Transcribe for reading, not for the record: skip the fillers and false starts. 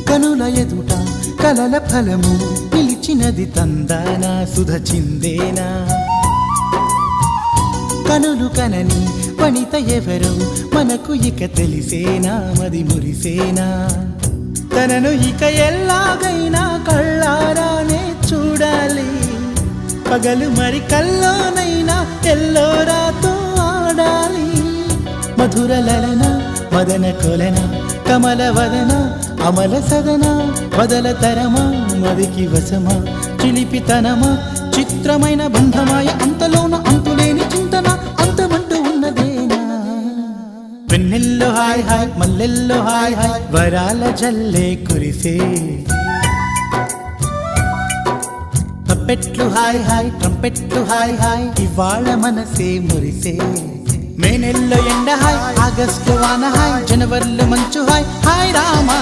కనుల ఎదుట కలల ఫలము పిలిచినది తందానా సుధ చిందేనా కనులు కనని వనిత ఎవరు మనకు ఇక తెలిసేనా మది మురిసేనా తనను ఇక ఎల్లాగైనా కళ్ళారానే చూడాలి పగలు మరి కల్లోనైనా ఎల్లోరాతో ఆడాలి మధుర లలన మదన కొలన కమల వదన అమల సదన బదల తరమా మదికి వశమా చిలిపితనమా చిత్రమైన బంధమాయ అంతలోన అంతులేని చింతన అంతమంటూ ఉన్నదేనా వెన్నెల్లో హాయ్ హాయ్ మల్లెల్లో హాయ్ హాయ్ వరాల జల్లే కురిసే తప్పెట్లు హాయ్ హాయ్ ట్రంపెట్లు హాయ్ హాయ్ ఇవాళ మనసే మురిసే మే నెల్లో ఎండ హాయ్ ఆగస్టు వాన హాయ్ జనవరిలో మంచు హాయ్ హాయ్ రామా